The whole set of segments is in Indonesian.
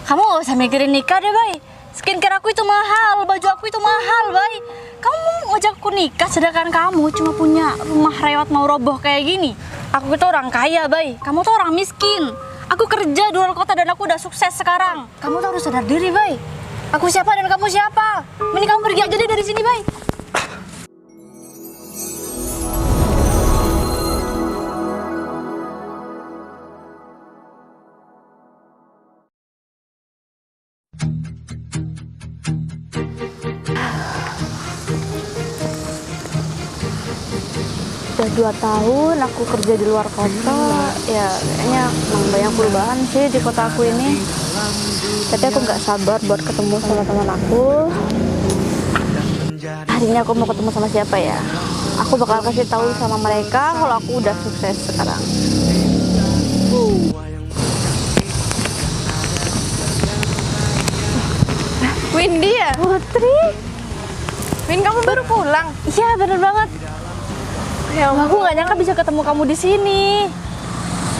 Kamu gak usah mikirin nikah deh, Bay. Skincare aku itu mahal, baju aku itu mahal, Bay. Kamu ngajak aku nikah sedangkan kamu cuma punya rumah rewat mau roboh kayak gini. Aku itu orang kaya, Bay. Kamu tuh orang miskin. Aku kerja di luar kota dan aku udah sukses sekarang. Kamu tuh harus sadar diri, Bay. Aku siapa dan kamu siapa? Mending kamu pergi aja deh dari sini, Bay. Udah 2 tahun aku kerja di luar kota, ya kayaknya emang banyak perubahan sih di kota aku ini. Tapi aku nggak sabar buat ketemu sama teman aku. Hari ini aku mau ketemu sama siapa ya? Aku bakal kasih tahu sama mereka kalau aku udah sukses sekarang. Windy ya? Putri? Win, kamu baru pulang? Iya, bener banget. Ya Aku nggak nyangka bisa ketemu kamu di sini.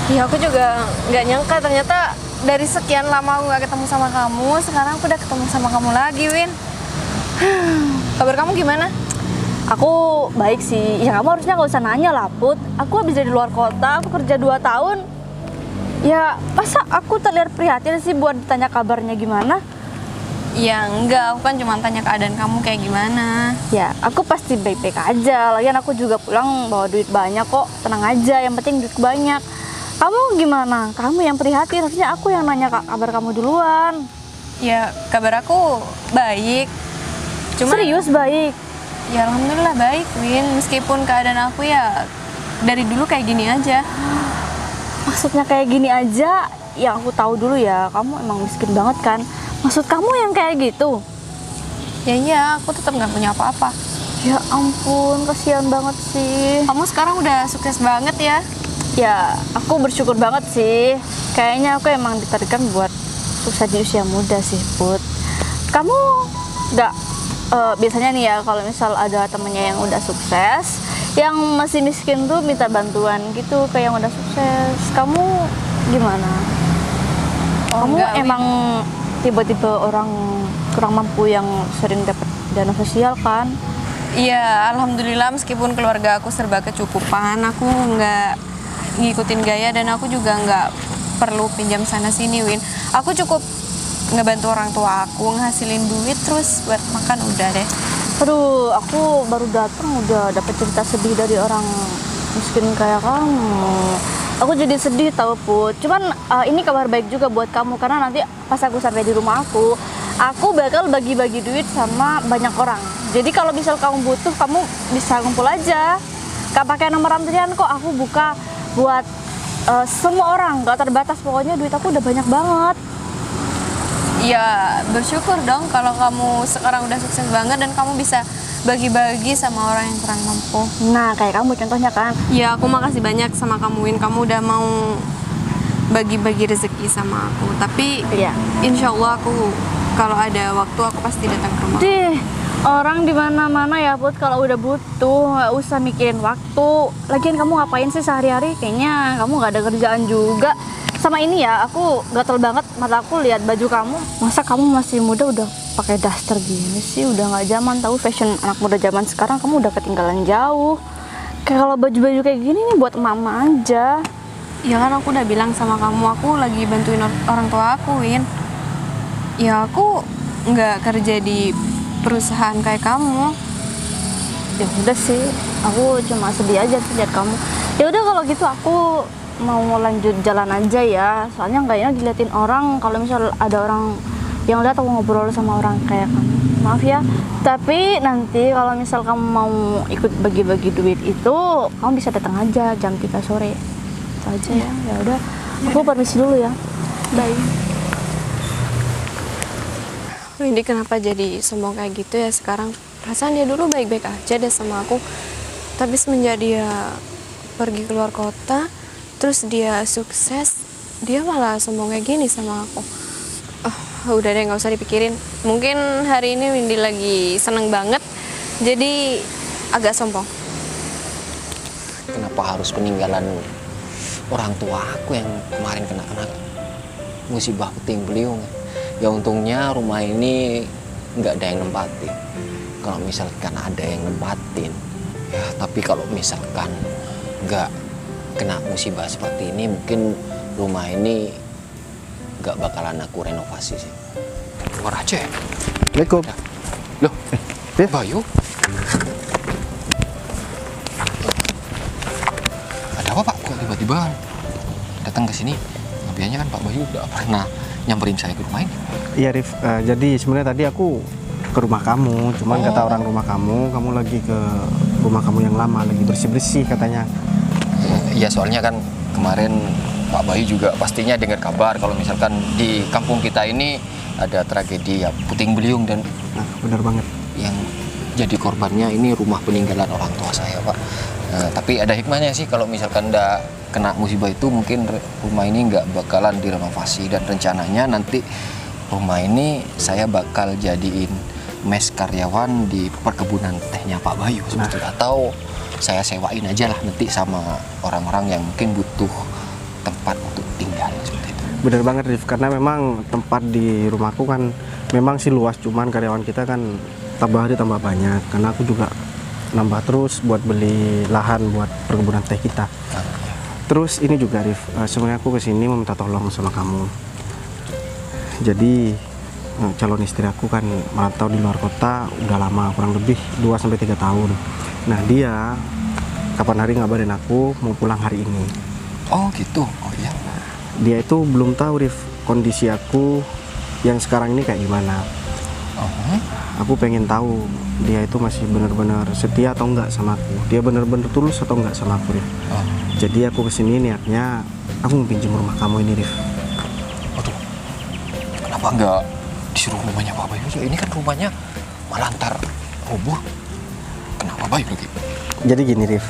ya aku juga nggak nyangka ternyata dari sekian lama aku nggak ketemu sama kamu, sekarang aku udah ketemu sama kamu lagi, Win. Kabar kamu gimana? Aku baik sih. Ya kamu harusnya nggak usah nanya lah, Put. Aku habis dari luar kota, aku kerja 2 tahun. Ya, masa aku terlihat prihatin sih buat ditanya kabarnya gimana? Ya enggak, aku kan cuma tanya keadaan kamu kayak gimana. Ya, aku pasti baik-baik aja. Lagian aku juga pulang bawa duit banyak kok. Tenang aja, yang penting duit banyak. Kamu gimana? Kamu yang prihatin, harusnya aku yang nanya kabar kamu duluan. Ya kabar aku baik. Cuma Serius baik? ya alhamdulillah baik, Win. Meskipun keadaan aku ya dari dulu kayak gini aja. Maksudnya kayak gini aja? Yang aku tahu dulu ya, kamu emang miskin banget kan? Maksud kamu yang kayak gitu? Ya iya, aku tetap nggak punya apa-apa. Ya ampun, kasihan banget sih. Kamu sekarang udah sukses banget ya. Ya, aku bersyukur banget sih. Kayaknya aku emang ditakdirkan buat sukses di usia muda sih, Put. Kamu nggak biasanya nih ya, kalau misal ada temennya yang udah sukses, yang masih miskin tuh minta bantuan gitu ke yang udah sukses. Kamu gimana? Kamu enggak, Win. emang tiba-tiba orang kurang mampu yang sering dapat dana sosial kan? Iya, alhamdulillah meskipun keluarga aku serba kecukupan, aku nggak ngikutin gaya dan aku juga nggak perlu pinjam sana sini, Win. Aku cukup ngebantu orang tua aku ngasilin duit terus buat makan udah deh. Aduh, aku baru datang udah dapet cerita sedih dari orang miskin kayak kamu. Aku jadi sedih tau, Put. Cuman ini kabar baik juga buat kamu karena nanti pas aku sampai di rumah aku bakal bagi-bagi duit sama banyak orang. Jadi kalau misal kamu butuh, kamu bisa ngumpul aja. Gak pakai nomor antrian kok, aku buka buat semua orang, gak terbatas. Pokoknya duit aku udah banyak banget. Ya bersyukur dong kalau kamu sekarang udah sukses banget dan kamu bisa bagi-bagi sama orang yang kurang mampu. Nah, kayak kamu contohnya kan. Ya aku makasih banyak sama kamu, Win. Kamu udah mau bagi-bagi rezeki sama aku. Tapi Iya. insya Allah aku kalau ada waktu aku pasti datang ke rumah. Dih, orang di mana-mana ya, Put, kalau udah butuh nggak usah mikirin waktu. Lagian kamu ngapain sih sehari-hari? Kayaknya kamu nggak ada kerjaan juga. Sama ini ya, aku gatel banget mata aku lihat baju kamu. Masa kamu masih muda udah pakai daster gini sih? Udah nggak zaman, tahu fashion anak muda zaman sekarang kamu udah ketinggalan jauh. Kayak kalau baju-baju kayak gini nih buat mama aja. Ya kan aku udah bilang sama kamu, aku lagi bantuin orang tua aku, Win. Ya aku nggak kerja di perusahaan kayak kamu. Ya udah sih, aku cuma sedih aja sih lihat kamu. Ya udah kalau gitu aku mau lanjut jalan aja ya. Soalnya nggak enak diliatin orang kalau misal ada orang yang lihat aku ngobrol sama orang kayak kamu. Maaf ya. Tapi nanti kalau misal kamu mau ikut bagi-bagi duit itu, kamu bisa datang aja jam 3 sore. Itu aja ya. Ya udah. Aku permisi dulu ya. Bye. Windy kenapa jadi sombong kayak gitu ya sekarang? Perasaan dia dulu baik-baik aja deh sama aku. Tapi semenjak dia pergi keluar kota, terus dia sukses, dia malah sombong kayak gini sama aku. Oh, udah deh nggak usah dipikirin. Mungkin hari ini Windy lagi seneng banget, jadi agak sombong. Kenapa harus peninggalan orang tua aku yang kemarin kena musibah puting beliung? Ya untungnya rumah ini nggak ada yang nempatin. Kalau misalkan ada yang nempatin, ya tapi kalau misalkan nggak kena musibah seperti ini, mungkin rumah ini nggak bakalan aku renovasi sih. Keluar aja ya. Assalamualaikum. Loh, Dev. Bayu? Ada apa Pak? Kok tiba-tiba datang ke sini? Biasanya kan Pak Bayu udah pernah nyamperin saya ke rumah ini. Iya Rif, jadi sebenarnya tadi aku ke rumah kamu, cuman kata orang rumah kamu lagi ke rumah kamu yang lama, lagi bersih-bersih katanya. Iya, soalnya kan kemarin Pak Bayu juga pastinya dengar kabar kalau misalkan di kampung kita ini ada tragedi ya puting beliung, dan Nah, benar banget. yang jadi korbannya ini rumah peninggalan orang tua saya Pak. Tapi ada hikmahnya sih, kalau misalkan nggak kena musibah itu mungkin rumah ini nggak bakalan direnovasi, dan rencananya nanti rumah ini saya bakal jadiin mes karyawan di perkebunan tehnya Pak Bayu seperti itu. Atau saya sewain aja lah nanti sama orang-orang yang mungkin butuh tempat untuk tinggal seperti itu. Benar banget Rif, karena memang tempat di rumahku kan memang sih luas, cuman karyawan kita kan tambah hari tambah banyak, karena aku juga nambah terus buat beli lahan buat perkebunan teh kita. Terus ini juga Rif, sebenarnya aku kesini mau minta tolong sama kamu. Jadi calon istri aku kan merantau di luar kota udah lama, kurang lebih 2-3 tahun. Nah dia kapan hari ngabarin aku mau pulang hari ini. Oh gitu, oh iya. Dia itu belum tahu Rif kondisi aku yang sekarang ini kayak gimana. Aku pengen tahu dia itu masih benar-benar setia atau enggak sama aku. Dia benar-benar tulus atau enggak sama aku Rif. Jadi aku kesini niatnya aku mau pinjam rumah kamu ini Rif. Aduh, kenapa nggak disuruh rumahnya Pak Bayu aja? Ini kan rumahnya malah ntar roboh. Kenapa Bayu lagi? Jadi gini Rif,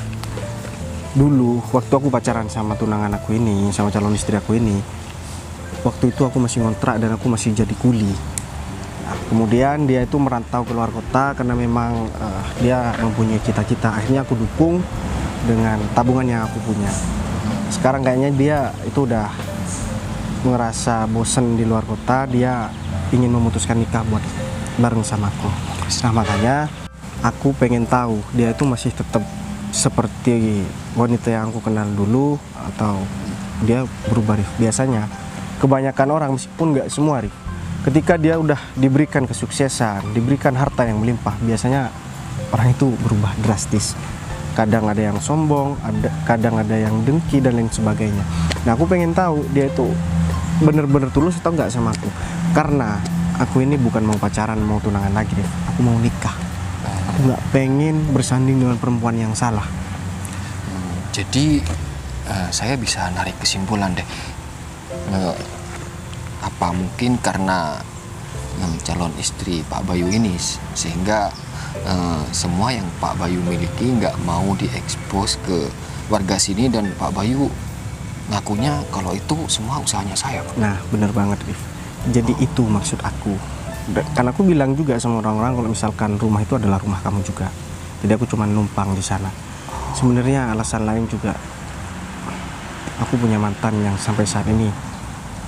dulu waktu aku pacaran sama tunangan aku ini, sama calon istri aku ini, waktu itu aku masih ngontrak dan aku masih jadi kuli. Nah, kemudian dia itu merantau ke luar kota karena memang dia mempunyai cita-cita. Akhirnya aku dukung dengan tabungan yang aku punya. Sekarang kayaknya dia itu udah ngerasa bosen di luar kota, dia ingin memutuskan nikah buat bareng sama aku. Nah makanya aku pengen tahu dia itu masih tetap seperti wanita yang aku kenal dulu atau dia berubah Rif. Biasanya kebanyakan orang, meskipun nggak semua Rif, ketika dia udah diberikan kesuksesan, diberikan harta yang melimpah, biasanya orang itu berubah drastis. Kadang ada yang sombong, kadang ada yang dengki dan lain sebagainya. Nah aku pengen tahu dia itu bener-bener tulus atau nggak sama aku. Karena aku ini bukan mau pacaran, mau tunangan lagi Rif. Aku mau nikah. Aku nggak pengen bersanding dengan perempuan yang salah. Jadi saya bisa narik kesimpulan deh. Apa mungkin karena calon istri Pak Bayu ini sehingga semua yang Pak Bayu miliki nggak mau diekspos ke warga sini, dan Pak Bayu ngakunya kalau itu semua usahanya saya Pak. Nah bener banget Rif. Jadi itu maksud aku. Karena aku bilang juga sama orang-orang kalau misalkan rumah itu adalah rumah kamu juga. Jadi aku cuma numpang di sana. Sebenarnya alasan lain juga, aku punya mantan yang sampai saat ini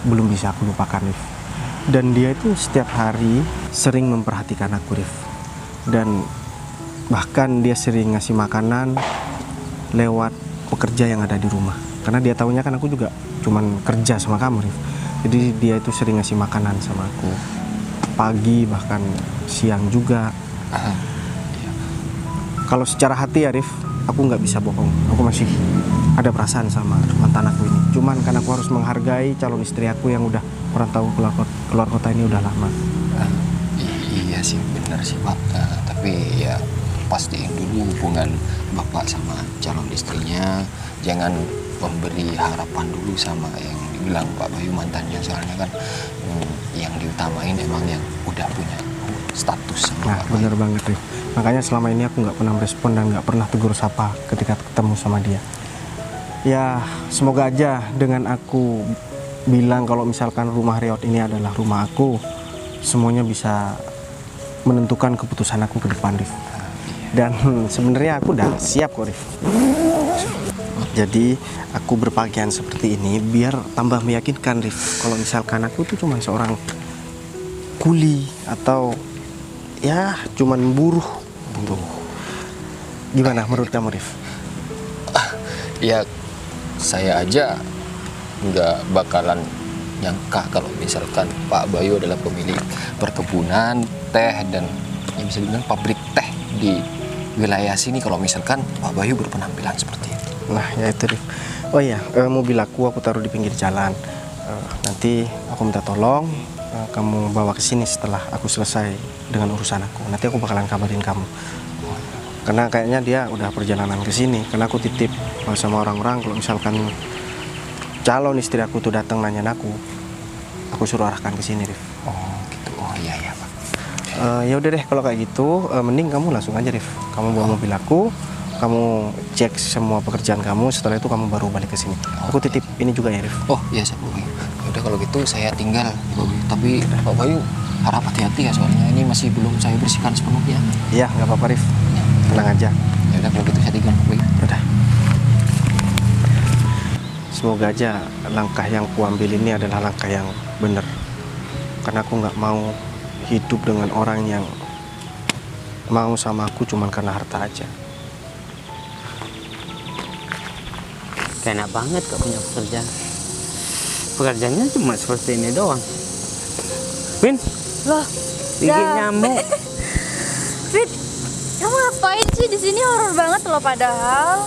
belum bisa aku lupakan Rif. Dan dia itu setiap hari sering memperhatikan aku Rif. Dan bahkan dia sering ngasih makanan lewat pekerja yang ada di rumah. Karena dia tahunya kan aku juga cuman kerja sama kamu Rif. Jadi dia itu sering ngasih makanan sama aku, pagi bahkan siang juga. Kalau secara hati ya Rif, aku nggak bisa bohong, aku masih ada perasaan sama mantan aku ini. Cuman kan aku harus menghargai calon istri aku yang udah merantau keluar kota ini udah lama. Iya sih, benar sih Pak. Tapi ya pastiin dulu hubungan Bapak sama calon istrinya. Jangan memberi harapan dulu sama yang dibilang Pak Bayu mantannya. Soalnya kan yang diutamain emang yang udah punya status sama Nah Pak bener Bayu. banget Rif. Makanya selama ini aku nggak pernah merespon dan nggak pernah tegur sapa ketika ketemu sama dia. Ya semoga aja dengan aku bilang kalau misalkan rumah Riot ini adalah rumah aku, semuanya bisa menentukan keputusan aku ke depan Rif. Dan sebenarnya aku udah siap kok Rif. Jadi aku berpakaian seperti ini biar tambah meyakinkan Rif kalau misalkan aku tuh cuma seorang kuli atau ya cuman buruh gitu. Gimana menurut kamu, Rif? Ya saya aja nggak bakalan nyangka kalau misalkan Pak Bayu adalah pemilik perkebunan teh dan ya bisa dibilang pabrik teh di wilayah sini, kalau misalkan Pak Bayu berpenampilan seperti itu. Nah ya itu, Rif. Oh iya, mobil aku taruh di pinggir jalan. Nanti aku minta tolong kamu bawa ke sini setelah aku selesai dengan urusan aku. Nanti aku bakalan kabarin kamu. Karena kayaknya dia udah perjalanan ke sini. Karena aku titip sama orang-orang kalau misalkan calon istri aku tuh datang nanyain aku suruh arahkan ke sini, Rif. Oh gitu. Oh iya ya Pak. Ya udah deh kalau kayak gitu, mending kamu langsung aja, Rif. Kamu bawa mobil aku, kamu cek semua pekerjaan kamu. Setelah itu kamu baru balik ke sini. Aku titip ini juga ya, Rif. Oh iya Pak Bayu. Udah kalau gitu saya tinggal Pak Bayu. Tapi Pak Bayu harap hati-hati ya, soalnya ini masih belum saya bersihkan sepenuhnya. Iya nggak apa-apa, Rif. Tenang aja. Ya udah kalau gitu saya tinggal Pak Bayu. Udah. Semoga aja langkah yang kuambil ini adalah langkah yang benar. Karena aku nggak mau hidup dengan orang yang mau sama aku cuma karena harta aja. Enak banget gak punya pekerjaan. Pekerjaannya cuma seperti ini doang. Win, Loh, gigit dah. nyamuk. Fit, kamu ngapain sih di sini? Horor banget loh padahal.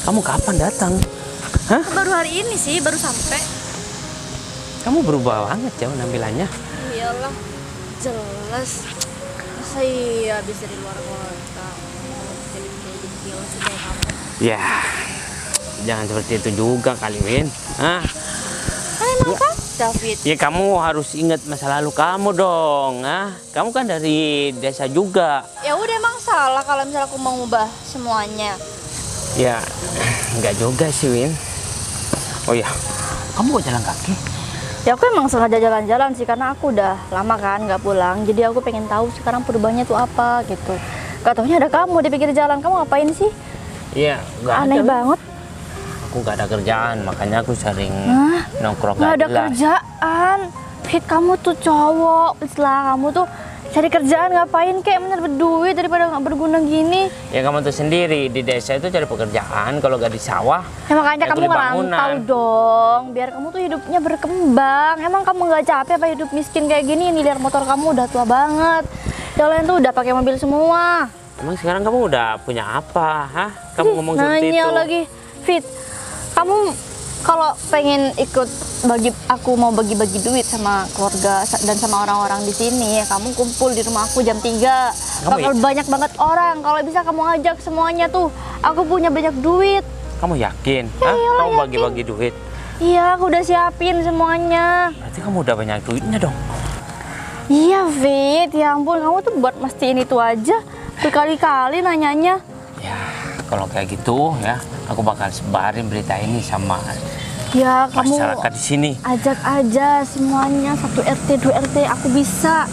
Kamu kapan datang? Hah? Baru hari ini sih, baru sampai. Kamu berubah banget ya penampilannya. Iyalah, jelas. Masa iya habis dari luar kota jadi kayak gitu sih kayak kamu. Ya, jangan seperti itu juga kali, Win. Hah? Kan emang kan, David. Ya kamu harus ingat masa lalu kamu dong. Hah? Kamu kan dari desa juga. Ya udah emang salah kalau misalnya aku mau ngubah semuanya. Ya, nggak juga sih, Win. Oh ya, kamu kok jalan kaki? Ya aku emang sengaja jalan-jalan sih karena aku udah lama kan nggak pulang. Jadi aku pengen tahu sekarang perubahannya tuh apa gitu. Gak taunya ada kamu di pinggir jalan. Kamu ngapain sih? Iya, nggak ada. Aneh Win. banget. Aku nggak ada kerjaan, makanya aku sering Hah? nongkrong Nggak ada jelas. kerjaan. Fit, kamu tuh cowok. Setelah kamu tuh cari kerjaan ngapain kek menyerbu duit daripada nggak berguna gini. Ya kamu tuh sendiri di desa itu cari pekerjaan, kalau nggak di sawah. Ya makanya Ya, kamu beli ngerantau bangunan. dong, biar kamu tuh hidupnya berkembang. Emang kamu nggak capek apa hidup miskin kayak gini? Ini lihat motor kamu udah tua banget. Yang lain tuh udah pakai mobil semua. Emang sekarang kamu udah punya apa? Hah? Kamu Ih, ngomong seperti nanya itu. lagi, Fit. Kamu kalau pengen ikut aku mau bagi-bagi duit sama keluarga dan sama orang-orang di sini, kamu kumpul di rumah aku jam 3. Bakal banyak banget orang. Kalau bisa kamu ajak semuanya tuh. Aku punya banyak duit. Kamu yakin? Ya Hah? iyalah, Kamu yakin. bagi-bagi duit? Iya, aku udah siapin semuanya. Berarti kamu udah banyak duitnya dong. Iya, Fit. Ya ampun, kamu tuh buat mastiin itu aja. Berkali-kali nanyanya. Ya, kalau kayak gitu ya, aku bakal sebarin berita ini sama Ya, kamu masyarakat di sini. ajak aja semuanya. 1 RT, 2 RT, aku bisa.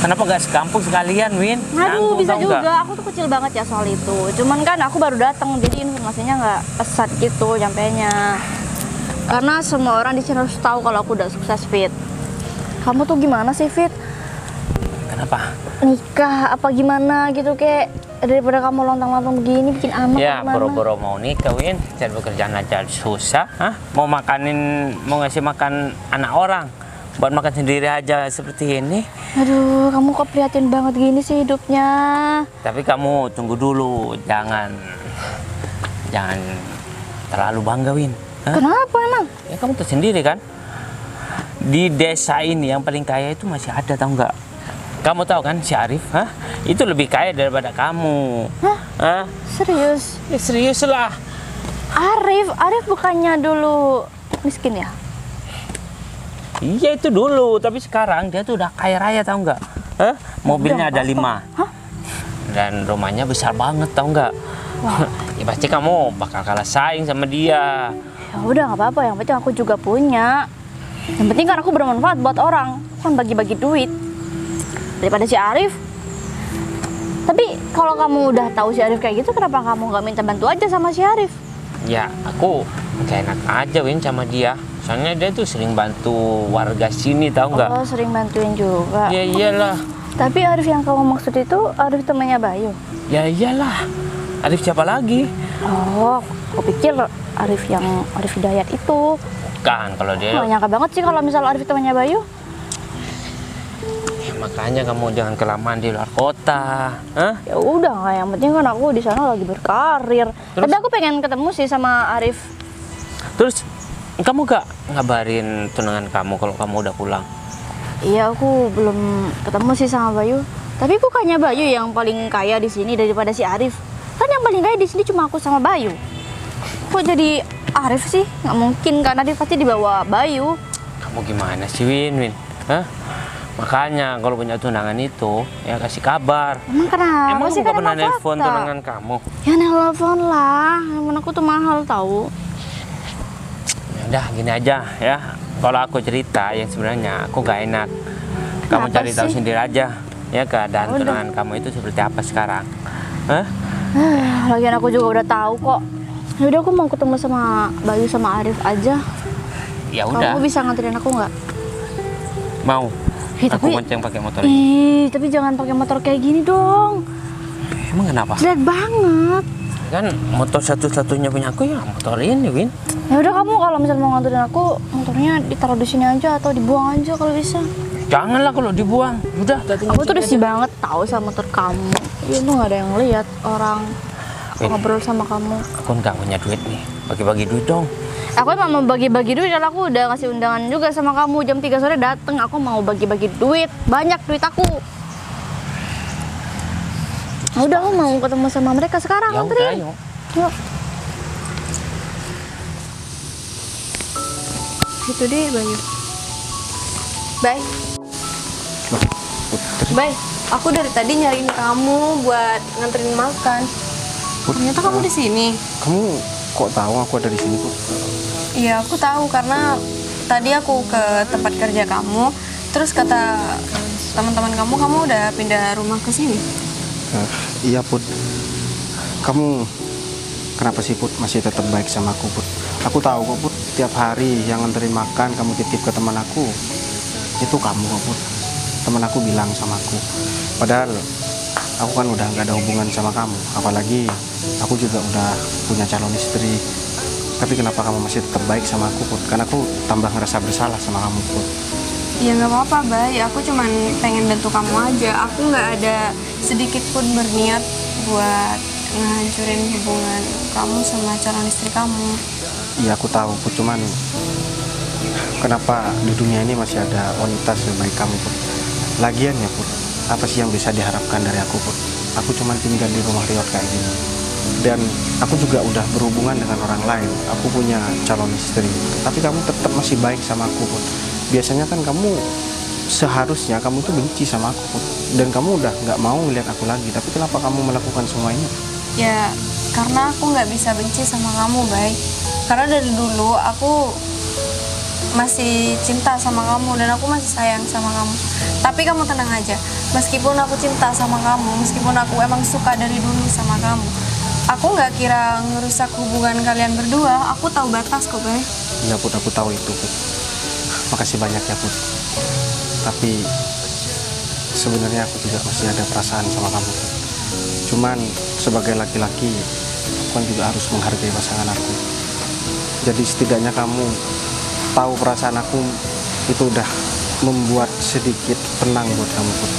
Kenapa nggak sekampung sekalian, Win? Aduh, Nanggung, bisa tau juga. nggak? Aku tuh kecil banget ya soal itu. Cuman kan aku baru datang, jadi informasinya nggak pesat gitu nyampenya. Karena semua orang di sini harus tahu kalau aku udah sukses, Fit. Kamu tuh gimana sih, Fit? Kenapa? Nikah apa gimana gitu, kayak daripada kamu lontang-lontang begini bikin anak Ya, gimana? boro-boro mau nikah, Win. Cari pekerjaan aja susah. Hah? Mau ngasih makan anak orang. Buat makan sendiri aja seperti ini. Aduh, kamu kok prihatin banget gini sih hidupnya. Tapi kamu tunggu dulu, jangan terlalu bangga, Win. Hah? Kenapa emang? Ya kamu tuh sendiri kan. Di desa ini yang paling kaya itu masih ada, tahu nggak? Kamu tahu kan si Arif, hah? Itu lebih kaya daripada kamu. Hah? Hah? Serius? Ya, serius lah. Arif bukannya dulu miskin ya? Iya itu dulu, tapi sekarang dia tuh udah kaya raya, tahu nggak? Hah? Mobilnya ada 5. Hah? Dan rumahnya besar banget, tahu nggak? Ya pasti kamu bakal kalah saing sama dia. Ya udah nggak apa-apa, yang penting aku juga punya. Yang penting kan aku bermanfaat buat orang, aku kan bagi-bagi duit daripada si Arif. Tapi kalau kamu udah tahu si Arif kayak gitu, kenapa kamu nggak minta bantu aja sama si Arif? Ya aku gak enak aja, Win, sama dia. Soalnya dia tuh sering bantu warga sini, tahu nggak? Oh, sering bantuin juga. Ya iyalah. Tapi Arif yang kamu maksud itu Arif temannya Bayu? Ya iyalah. Arif siapa lagi? Oh, aku pikir Arif yang Arif Hidayat itu. Kan kalau dia. Nggak nyangka banget sih kalau misal Arif temannya Bayu. Ya, makanya kamu jangan kelamaan di luar kota. Hah? Ya udah, nggak, yang penting kan aku di sana lagi berkarir. Terus? Tapi aku pengen ketemu sih sama Arif. Terus kamu gak ngabarin tunangan kamu kalau kamu udah pulang? Iya, aku belum ketemu sih sama Bayu. Tapi bukannya Bayu yang paling kaya di sini daripada si Arif? Kan yang paling kaya di sini cuma aku sama Bayu. Kok jadi Arif sih? Nggak mungkin kan, Arif pasti dibawa Bayu. Kamu gimana sih, Win? Hah? Makanya kalau punya tunangan itu ya kasih kabar. Emang kenapa Emang sih? kamu gak Kan pernah emang nelpon fakta. tunangan kamu? Ya nelfon lah, handphone aku tuh mahal tahu. Ya udah gini aja ya. Kalau aku cerita yang sebenarnya aku gak enak. Kamu Kenapa cari tahu sih? sendiri aja ya keadaan Ya udah. tunangan kamu itu seperti apa sekarang. Hah? Lagian aku juga udah tahu kok. Ya udah, aku mau ketemu sama Bayu sama Arif aja. Ya udah. Kamu bisa nganterin aku nggak? Mau. Ih, Aku tapi- bonceng pakai motor ini. Ih, tapi jangan pakai motor kayak gini dong. Emang kenapa? Jelek banget. Kan motor satu-satunya punya aku ya motor ini, Win. Ya udah, kamu kalau misal mau nganterin aku, motornya ditaruh di sini aja atau dibuang aja kalau bisa. Janganlah kalau dibuang. Udah, Aku tuh risih banget tahu sama motor kamu. Iya, tuh nggak ada yang lihat orang aku ngobrol sama kamu. Aku nggak punya duit nih. Bagi-bagi duit dong. Aku emang mau bagi-bagi duit, karena aku udah ngasih undangan juga sama kamu jam 3 sore dateng. Aku mau bagi-bagi duit, banyak duit aku. Ya udah, aku mau ketemu sama mereka sekarang, Ya udah, anterin. ayo. Yuk. Itu deh Bayu. Bye. Loh, Putri. Bye. Aku dari tadi nyariin kamu buat nganterin makan. Ternyata kamu di sini. Kamu kok tahu aku ada di sini, Put? Iya, aku tahu karena tadi aku ke tempat kerja kamu, terus kata teman-teman kamu udah pindah rumah ke sini. Iya, Put. Kamu kenapa sih, Put, masih tetap baik sama aku, Put? Aku tahu kok, Put, tiap hari yang nganterin makan kamu titip ke teman aku. Itu kamu kok, Put. Teman aku bilang sama aku. Padahal aku kan udah nggak ada hubungan sama kamu. Apalagi aku juga udah punya calon istri. Tapi kenapa kamu masih tetap baik sama aku, Put? Karena aku tambah ngerasa bersalah sama kamu, Put. Ya nggak apa-apa, Bay. Aku cuman pengen bantu kamu aja. Aku nggak ada sedikit pun berniat buat ngehancurin hubungan kamu sama calon istri kamu. Iya, aku tahu, Put. Cuman kenapa di dunia ini masih ada wanita sebaik kamu, Put? Lagian ya, Put, apa sih yang bisa diharapkan dari aku, Put? Aku cuman tinggal di rumah riot kayak gini. Dan aku juga udah berhubungan dengan orang lain. Aku punya calon istri. Tapi kamu tetap masih baik sama aku, Put. Biasanya kan kamu seharusnya kamu tuh benci sama aku, Put. Dan kamu udah nggak mau ngeliat aku lagi. Tapi kenapa kamu melakukan semua ini? Ya, karena aku nggak bisa benci sama kamu, Bay. Karena dari dulu aku masih cinta sama kamu dan aku masih sayang sama kamu. Tapi kamu tenang aja, meskipun aku cinta sama kamu, meskipun aku emang suka dari dulu sama kamu, aku nggak kira ngerusak hubungan kalian berdua. Aku tahu batas kok, Bay. Iya, Put, aku tahu itu, Put. Makasih banyak ya, Put. Tapi sebenarnya aku juga masih ada perasaan sama kamu, Put. Cuman sebagai laki-laki, aku kan juga harus menghargai pasangan aku. Jadi setidaknya kamu tahu perasaan aku itu udah membuat sedikit tenang buat kamu, Put.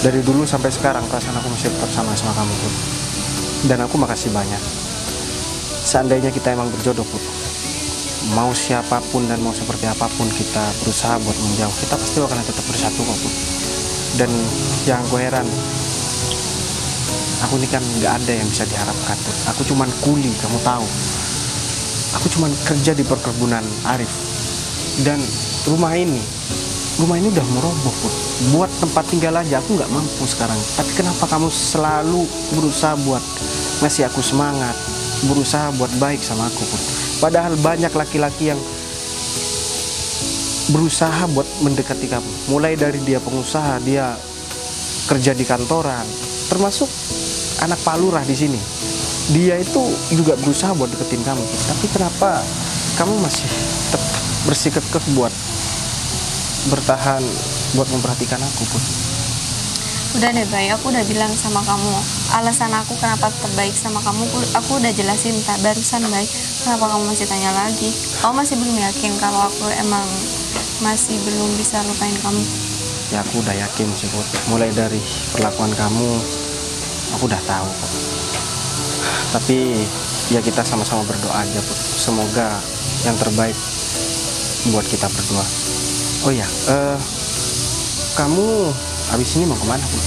Dari dulu sampai sekarang perasaan aku masih tetap sama kamu, Put. Dan aku makasih banyak. Seandainya kita emang berjodoh, Put, mau siapapun dan mau seperti apapun kita berusaha buat menjauh, kita pasti akan tetap bersatu kok, Put. Dan yang gue heran, aku ini kan nggak ada yang bisa diharapkan, Put. Aku cuman kuli, kamu tahu. Aku cuman kerja di perkebunan Arif. Dan rumah ini udah meroboh, Put. Buat tempat tinggal aja aku nggak mampu sekarang. Tapi kenapa kamu selalu berusaha buat ngasih aku semangat, berusaha buat baik sama aku, Put? Padahal banyak laki-laki yang berusaha buat mendekati kamu. Mulai dari dia pengusaha, dia kerja di kantoran, termasuk anak Pak Lurah di sini. Dia itu juga berusaha buat deketin kamu, Put. Tapi kenapa kamu masih tetap bersikap buat bertahan, buat memperhatikan aku, Put. Udah deh Bay, aku udah bilang sama kamu alasan aku kenapa tetap baik sama kamu. Aku udah jelasin barusan Bay. Kenapa kamu masih tanya lagi? Kamu masih belum yakin kalau aku emang masih belum bisa lupain kamu? Ya aku udah yakin sih, Put. Mulai dari perlakuan kamu, aku udah tahu, Put. Tapi ya kita sama-sama berdoa aja, Put. Semoga yang terbaik buat kita berdua. Oh ya, kamu habis ini mau kemana, Put?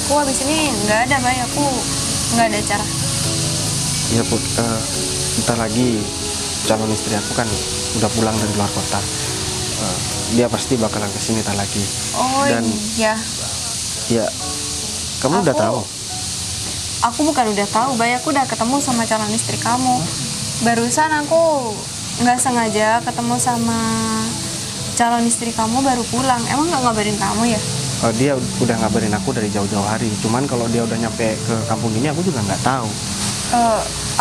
Aku habis ini nggak ada Bay, aku nggak ada acara. Iya, Put. Bentar lagi calon istri aku kan udah pulang dari luar kota. Dia pasti bakalan kesini tak lagi. Oh Dan iya. ya, kamu udah Aku- tahu. Aku bukan udah tahu Bay, aku udah ketemu sama calon istri kamu. Barusan aku nggak sengaja ketemu sama calon istri kamu baru pulang. Emang nggak ngabarin kamu ya? Dia udah ngabarin aku dari jauh-jauh hari. Cuman kalau dia udah nyampe ke kampung ini, aku juga nggak tahu.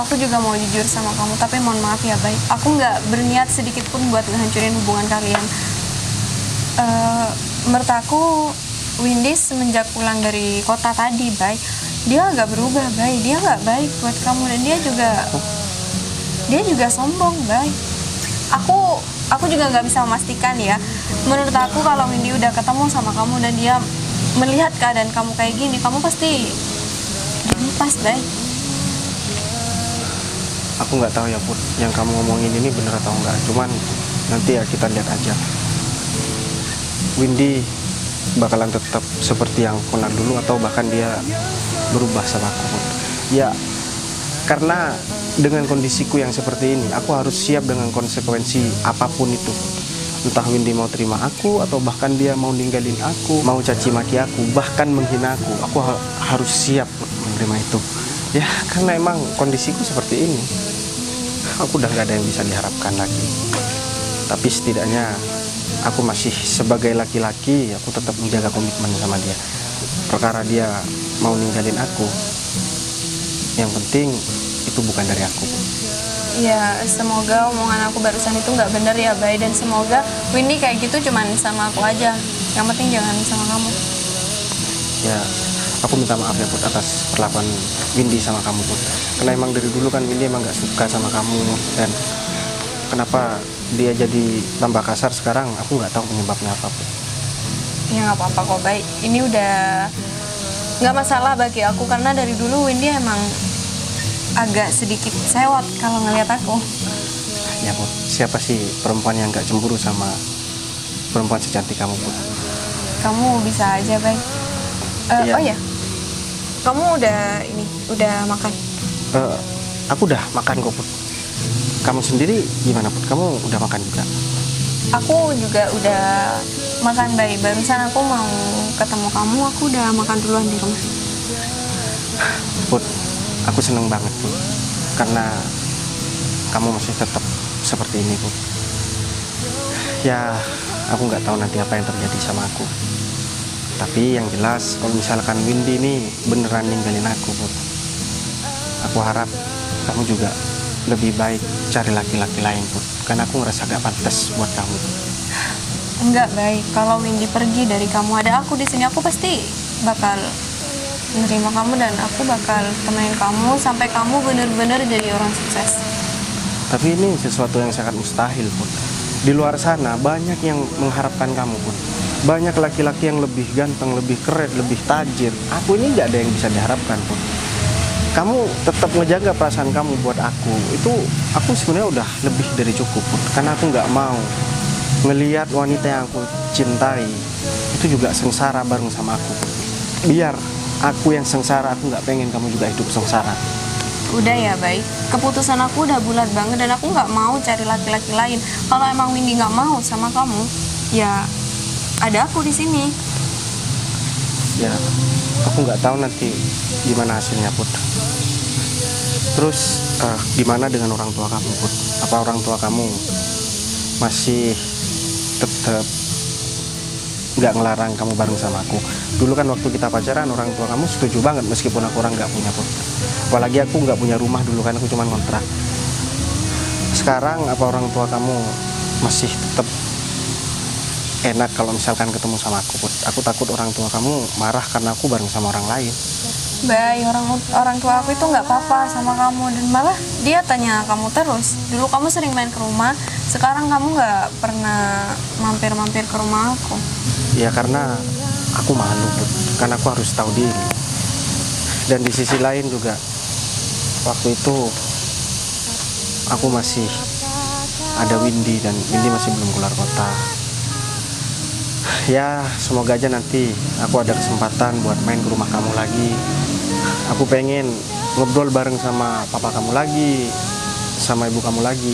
Aku juga mau jujur sama kamu, tapi mohon maaf ya, Bay. Aku nggak berniat sedikit pun buat ngehancurin hubungan kalian. Menurut aku, Windy semenjak pulang dari kota tadi, Bay, dia agak berubah, Bay. Dia nggak baik buat kamu dan dia juga sombong, Bay. Aku juga nggak bisa memastikan ya. Menurut aku kalau Windy udah ketemu sama kamu dan dia melihat keadaan kamu kayak gini, kamu pasti dilepas, Bay. Aku nggak tahu ya, Put. Yang kamu ngomongin ini bener atau enggak. Cuman nanti ya kita lihat aja. Windy bakalan tetap seperti yang pernah dulu atau bahkan dia berubah sama aku, Put. Ya, karena dengan kondisiku yang seperti ini, aku harus siap dengan konsekuensi apapun itu. Entah Windy mau terima aku atau bahkan dia mau ninggalin aku, mau caci maki aku, bahkan menghina aku harus siap menerima itu. Ya, karena emang kondisiku seperti ini. Aku udah gak ada yang bisa diharapkan lagi. Tapi setidaknya aku masih sebagai laki-laki, aku tetap menjaga komitmen sama dia. Perkara dia mau ninggalin aku, yang penting itu bukan dari aku. Ya, semoga omongan aku barusan itu nggak bener ya, Bay. Dan semoga Windy kayak gitu cuman sama aku aja. Yang penting jangan sama kamu. Ya, aku minta maaf ya, Put, atas perlakuan Windy sama kamu, Put. Karena emang dari dulu kan Windy emang gak suka sama kamu. Dan kenapa dia jadi tambah kasar sekarang, aku nggak tahu penyebabnya apa, Put. Ya nggak apa-apa kok, Bay. Ini udah nggak masalah bagi aku karena dari dulu Windy emang agak sedikit sewot kalau ngeliat aku. Ya, Put, siapa sih perempuan yang gak cemburu sama perempuan secantik kamu, Put? Kamu bisa aja, Bay. Iya. Oh ya, kamu udah makan? Aku udah makan kok, Put. Kamu sendiri gimana, Put? Kamu udah makan juga? Aku juga udah makan, Bay. Barusan aku mau ketemu kamu, aku udah makan duluan di rumah. Put, aku seneng banget, Put. Karena kamu masih tetap seperti ini, Put. Ya, aku nggak tahu nanti apa yang terjadi sama aku. Tapi yang jelas, kalau misalkan Windy ini beneran ninggalin aku, Put, aku harap kamu juga lebih baik cari laki-laki lain, Put. Karena aku ngerasa gak pantas buat kamu. Enggak, baik. Kalau Windy pergi dari kamu, ada aku di sini, aku pasti bakal menerima kamu dan aku bakal temenin kamu sampai kamu bener-bener jadi orang sukses. Tapi ini sesuatu yang sangat mustahil, Put. Di luar sana banyak yang mengharapkan kamu, Put. Banyak laki-laki yang lebih ganteng, lebih keren, lebih tajir. Aku ini nggak ada yang bisa diharapkan, Put. Kamu tetap ngejaga perasaan kamu buat aku. Itu aku sebenarnya udah lebih dari cukup, Put. Karena aku nggak mau ngelihat wanita yang aku cintai itu juga sengsara bareng sama aku, Put. Biar aku yang sengsara, aku nggak pengen kamu juga hidup sengsara. Udah ya, baik. Keputusan aku udah bulat banget dan aku nggak mau cari laki-laki lain. Kalau emang Windy nggak mau sama kamu, ya ada aku di sini. Ya, aku nggak tahu nanti gimana hasilnya, Put. Terus gimana dengan orang tua kamu, Put? Apa orang tua kamu masih tetap nggak ngelarang kamu bareng sama aku? Dulu kan waktu kita pacaran orang tua kamu setuju banget meskipun aku orang nggak punya, Put. Apalagi aku nggak punya rumah dulu kan, aku cuma kontrak. Sekarang apa orang tua kamu masih tetap enak kalau misalkan ketemu sama aku, Put. Aku takut orang tua kamu marah karena aku bareng sama orang lain. Bay, orang tua aku itu nggak apa-apa sama kamu, dan malah dia tanya kamu terus. Dulu kamu sering main ke rumah, sekarang kamu nggak pernah mampir-mampir ke rumah aku. Ya karena aku malu, Put. Karena aku harus tahu diri. Dan di sisi lain juga, waktu itu aku masih ada Windy dan Windy masih belum keluar kota. Ya semoga aja nanti aku ada kesempatan buat main ke rumah kamu lagi. Aku pengen ngobrol bareng sama papa kamu lagi, sama ibu kamu lagi.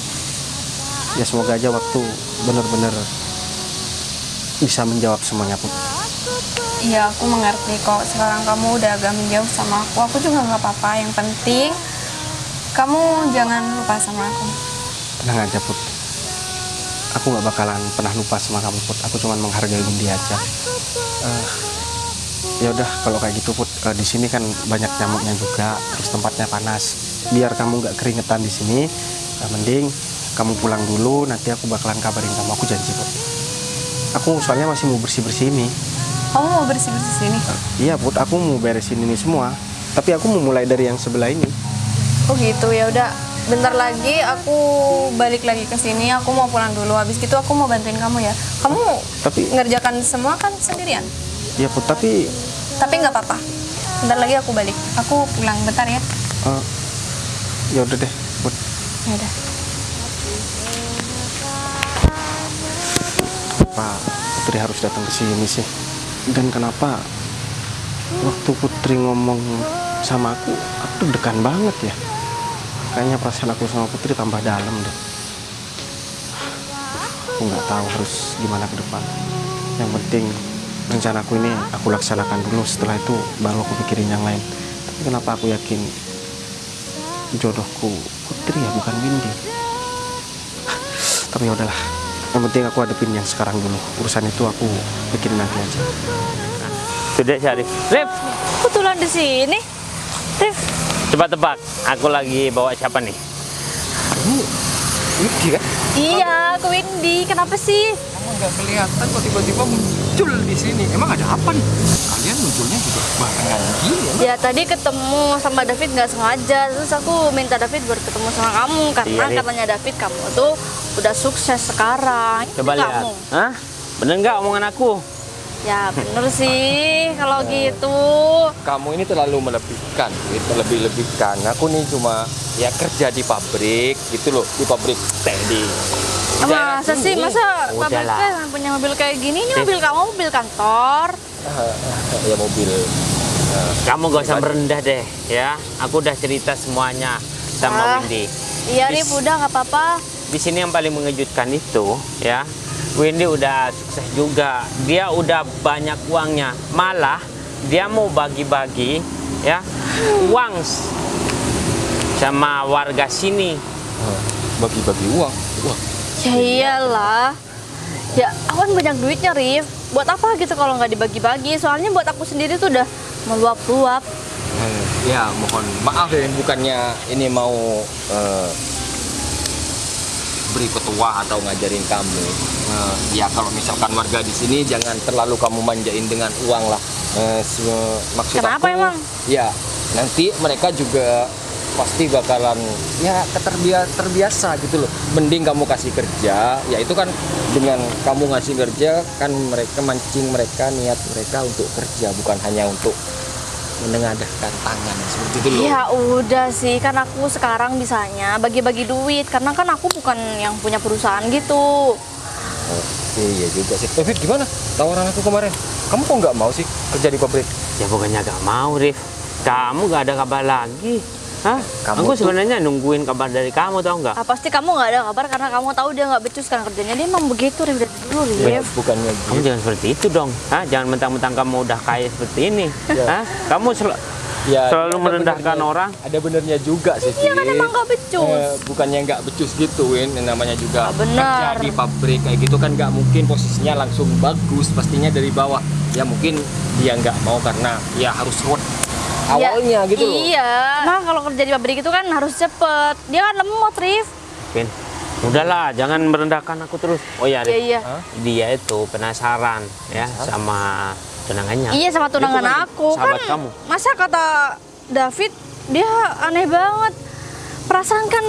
Ya semoga aja waktu bener-bener bisa menjawab semuanya, Put. Iya, aku mengerti kok. Sekarang kamu udah agak menjauh sama aku. Aku juga nggak apa-apa. Yang penting kamu jangan lupa sama aku. Tenang aja, Put. Aku nggak bakalan pernah lupa sama kamu, Put. Aku cuma menghargai Windy aja. Ya udah kalau kayak gitu, Put. Di sini kan banyak nyamuknya juga, terus tempatnya panas. Biar kamu nggak keringetan di sini, mending kamu pulang dulu. Nanti aku bakalan kabarin kamu. Aku janji, Put. Aku soalnya masih mau bersih-bersih ini. Kamu mau bersih-bersih sini? Iya, Put. Aku mau beresin ini semua. Tapi aku mau mulai dari yang sebelah ini. Oh gitu, ya udah. Bentar lagi aku balik lagi ke sini. Aku mau pulang dulu. Habis gitu aku mau bantuin kamu ya. Kamu Tapi ngerjakan semua kan sendirian? ya, Put. Tapi Tapi nggak apa-apa. Bentar lagi aku balik. Aku pulang bentar ya. ya udah deh, Put. Ya udah. Kenapa Putri harus datang ke sini sih? Dan kenapa waktu Putri ngomong sama aku deg-degan banget ya? Kayaknya perasaan aku sama Putri tambah dalam deh. Aku nggak tahu harus gimana ke depan. Yang penting rencanaku ini aku laksanakan dulu. Setelah itu baru aku pikirin yang lain. Tapi kenapa aku yakin jodohku Putri ya, bukan Windy? Tapi ya udahlah. Yang penting aku hadapin yang sekarang dulu. Urusan itu aku pikirin nanti aja. Sudah, Syarif. Rif, Kok tulang di sini? Rif, coba tebak. Aku lagi bawa siapa nih? Windy kan? iya, ke Windy. Kenapa sih? Kamu nggak kelihatan kok tiba-tiba muncul di sini. Emang ada apa nih? Kalian munculnya juga barengan gini ya? Ya tadi ketemu sama David nggak sengaja, terus aku minta David buat ketemu sama kamu karena Iya, Rif. katanya David kamu tuh udah sukses sekarang. Coba Ini lihat. kamu. Hah? Bener nggak omongan aku? Ya bener sih kalau gitu. Kamu ini terlalu melebihkan, melebih-lebihkan. Aku nih cuma ya kerja di pabrik gitu loh, di pabrik teh. Masa sih, masa Udahlah. pabriknya punya mobil kayak gini? Ini mobil kamu, mobil kantor. Ya mobil. Kamu gak usah merendah deh, ya. Aku udah cerita semuanya sama Windy. Iya Rif, udah nggak apa-apa. Di sini yang paling mengejutkan itu, ya, Windy udah sukses juga. Dia udah banyak uangnya. Malah dia mau bagi-bagi, ya, uang sama warga sini. Bagi-bagi uang. Wah, Ya iyalah. Ya aku kan banyak duitnya Rif. Buat apa gitu kalau nggak dibagi-bagi? Soalnya buat aku sendiri tuh udah meluap-luap. ya mohon maaf ya, bukannya ini mau beri ketua atau ngajarin kamu. Ya kalau misalkan warga di sini jangan terlalu kamu manjain dengan uang lah. Maksud Kenapa aku, emang? ya nanti mereka juga pasti bakalan ya terbiasa gitu loh. Mending kamu kasih kerja, ya itu kan dengan kamu ngasih kerja kan mereka mancing mereka, niat mereka untuk kerja, bukan hanya untuk menengadahkan tangan seperti itu loh. Ya udah sih, kan aku sekarang bisanya bagi-bagi duit karena kan aku bukan yang punya perusahaan gitu. Iya juga sih. David, gimana tawaran aku kemarin? Kamu kok nggak mau sih kerja di pabrik? Ya bukannya gak mau, Rif. Kamu gak ada kabar lagi. Hah? Kamu Aku tuh- sebenarnya nungguin kabar dari kamu, tau nggak? Pasti kamu nggak ada kabar karena kamu tahu dia nggak becus kan kerjanya. Dia emang begitu Rif dari dulu Rif. Bukannya Kamu gitu. jangan seperti itu dong. Hah? Jangan mentang-mentang kamu udah kaya seperti ini. Hah? Kamu Ya, selalu ada merendahkan benernya- orang. Ada benernya juga sih. Iya kan Fit. emang nggak becus. Bukannya nggak becus gitu, Win. Yang namanya juga Ah, benar. kerja di pabrik kayak gitu kan nggak mungkin posisinya langsung bagus. Pastinya dari bawah. Ya mungkin dia nggak mau karena ya harus ruwet awalnya gitu loh. Iya. Nah kalau kerja di pabrik itu kan harus cepet. Dia kan lemot Rif. Vin, Udahlah, jangan merendahkan aku terus. Oh ya, Rif. Iya. Dia itu penasaran ya sama tunangannya. Iya sama tunangan Itu kan aku kan. sahabat kamu. Masa kata David dia aneh banget. Perasaan kan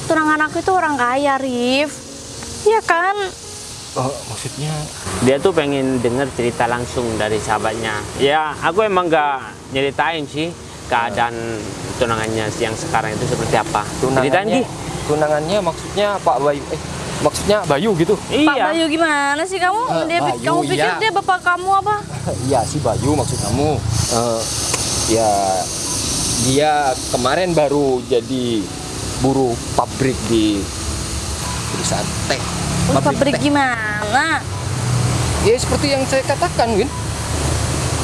tunangan aku itu orang kaya, Rif. Iya kan? Oh, maksudnya Dia tuh pengen denger cerita langsung dari sahabatnya. Ya, aku emang nggak nyeritain sih keadaan tunangannya yang sekarang itu seperti apa. Ceritain, Gi. tunangannya maksudnya Pak Bayu. Maksudnya Bayu gitu. Pak Iya. Bayu gimana sih kamu? David, Bayu, kamu pikir iya. dia bapak kamu apa? Iya si Bayu maksud kamu. Ya dia kemarin baru jadi buruh pabrik di perusahaan teh. Pabrik teh. gimana? Ya seperti yang saya katakan, Win.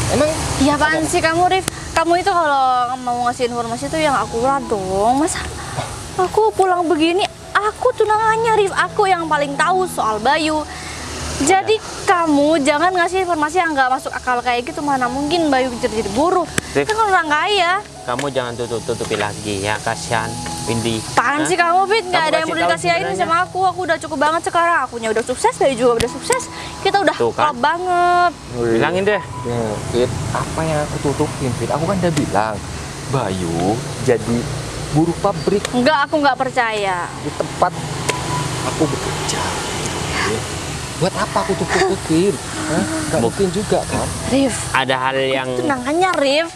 Emang Ya apaan sih kamu, Rif? Kamu itu kalau mau ngasih informasi itu yang akurat dong. Masa aku pulang begini, aku tunangannya, Rif. Aku yang paling tahu soal Bayu. Jadi kamu jangan ngasih informasi yang nggak masuk akal kayak gitu. Mana mungkin Bayu jadi buruh? Rif. Kan orang kaya. Kamu jangan tutup-tutupi lagi ya, kasihan Windy. Apaan Hah? sih kamu, Fit? Nggak Kamu ada yang kasih perlu tahu dikasihin sebenarnya. sama aku. Aku udah cukup banget sekarang. Akunya udah sukses, Bayu juga udah sukses. Kita udah Tuh kan. klop banget. Bilangin deh. Ya, Fit, apa yang aku tutupin, Fit? Aku kan udah bilang Bayu jadi buruh pabrik Enggak, aku nggak percaya. di tempat aku bekerja. Buat apa aku tutupin? Gak mungkin juga kan? Rif, Ada hal yang tunangannya, Rif.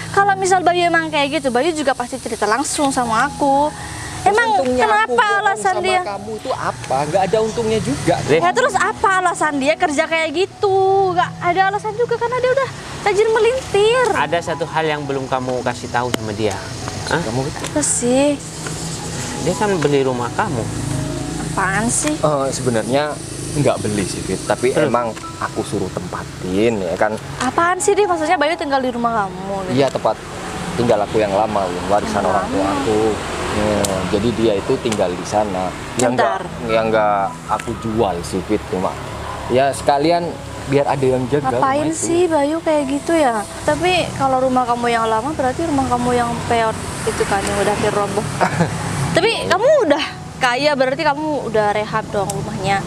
Kalau misal Bayu emang kayak gitu, Bayu juga pasti cerita langsung sama aku. Emang Untungnya aku kenapa bohong alasan sama dia? kamu itu apa? Gak ada untungnya juga. Rif, Ya terus apa alasan dia kerja kayak gitu? Gak ada alasan juga karena dia udah rajin melintir. ada satu hal yang belum kamu kasih tahu sama dia. Hah? Kamu Apa sih? Dia kan beli rumah kamu. Apaan sih? sebenarnya nggak beli sih, Fit. Tapi emang aku suruh tempatin ya kan. Apaan sih dia? Maksudnya Bayu tinggal di rumah kamu? Gitu. Iya tempat tinggal aku yang lama, Win. Warisan orang tua aku. Ya, jadi dia itu tinggal di sana. Bentar. Yang nggak aku jual sih, Fit. Cuma ya sekalian biar ada yang jaga. Ngapain rumah itu. sih Bayu kayak gitu ya? Tapi kalau rumah kamu yang lama berarti rumah kamu yang peot itu kan yang udah hampir roboh. Tapi kamu udah kaya berarti kamu udah rehab dong rumahnya.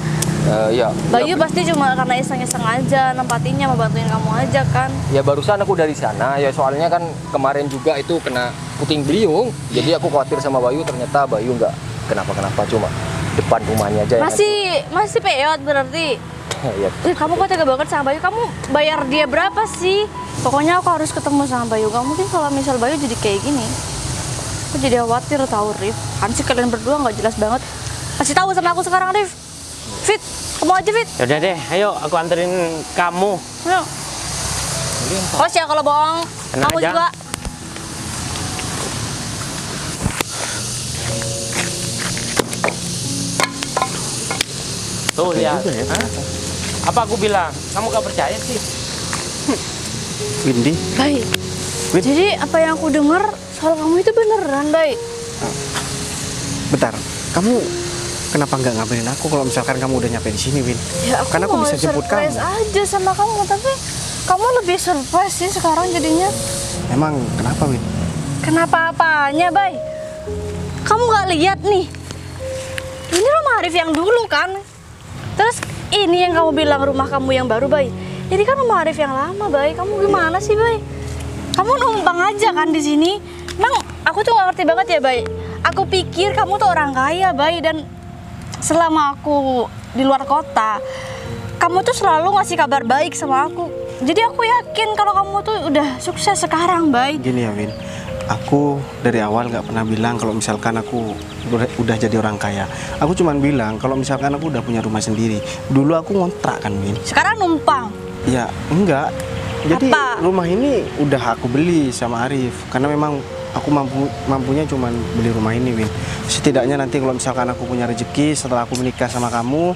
Ya, Bayu pasti cuma karena iseng-iseng aja nempatinnya mau bantuin kamu aja kan. ya barusan aku dari sana. Ya soalnya kan kemarin juga itu kena puting beliung. Jadi aku khawatir sama Bayu. Ternyata Bayu nggak kenapa-kenapa, cuma depan rumahnya aja. yang Masih peot berarti. ya, Kamu kok tega banget sama Bayu? Kamu bayar dia berapa sih? Pokoknya aku harus ketemu sama Bayu. Gak mungkin kalau misal Bayu jadi kayak gini. Aku jadi khawatir tahu, Rif. Kan sih kalian berdua nggak jelas banget. Kasih tahu sama aku sekarang, Rif. Fit, kamu aja, Fit. Yaudah deh, ayo aku anterin kamu. Ayo. Awas ya kalau bohong. Tenang Kamu aja. juga. Tuh lihat. Hah? Apa aku bilang? Kamu gak percaya sih? Windy, Baik. Win. Jadi apa yang aku dengar soal kamu itu beneran, Baik. bentar. Kamu kenapa nggak ngabarin aku kalau misalkan kamu udah nyampe di sini, Win? Ya aku Karena aku mau bisa jemput surprise kamu. aja sama kamu, tapi kamu lebih surprise sih sekarang jadinya. Emang kenapa, Win? Kenapa apanya, Bay? Kamu nggak lihat nih? Ini rumah Arif yang dulu kan? Terus ini yang kamu bilang rumah kamu yang baru, Bay. Ini kan rumah Arif yang lama, Bay. Kamu gimana sih, Bay? Kamu numpang aja kan di sini? Emang aku tuh nggak ngerti banget ya, Bay. Aku pikir kamu tuh orang kaya, Bay, dan selama aku di luar kota, kamu tuh selalu ngasih kabar baik sama aku. Jadi aku yakin kalau kamu tuh udah sukses sekarang, Bay. Gini ya, Win. Aku dari awal nggak pernah bilang kalau misalkan aku udah jadi orang kaya. Aku cuman bilang kalau misalkan aku udah punya rumah sendiri. Dulu aku ngontrak kan, Win. Sekarang numpang. Ya, enggak. Jadi Apa? rumah ini udah aku beli sama Arif karena memang aku mampunya cuman beli rumah ini, Win. Setidaknya nanti kalau misalkan aku punya rezeki setelah aku menikah sama kamu,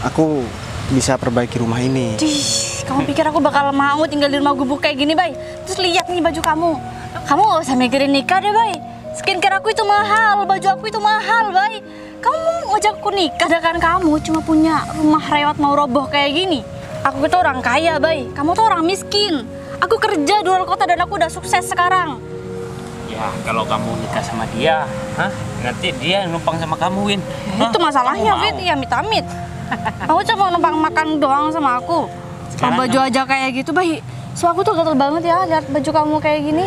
aku bisa perbaiki rumah ini. Dih, kamu pikir aku bakal mau tinggal di rumah gubuk kayak gini, Bay? Terus lihat nih baju kamu. Kamu gak usah mikirin nikah deh, Bay. Skincare aku itu mahal, baju aku itu mahal, Bay. Kamu mau ngajak aku nikah, sedangkan kamu cuma punya rumah rewat mau roboh kayak gini. Aku itu orang kaya, Bay. Kamu tuh orang miskin. Aku kerja di luar kota dan aku udah sukses sekarang. Ya, kalau kamu nikah sama dia, nanti dia numpang sama kamu, Win. Itu masalahnya, Kamu Fit. mau? Ya amit-amit. Aku cuma numpang makan doang sama aku. Sekarang Baju aja kayak gitu, Bay. So aku tuh gatel banget ya lihat baju kamu kayak gini.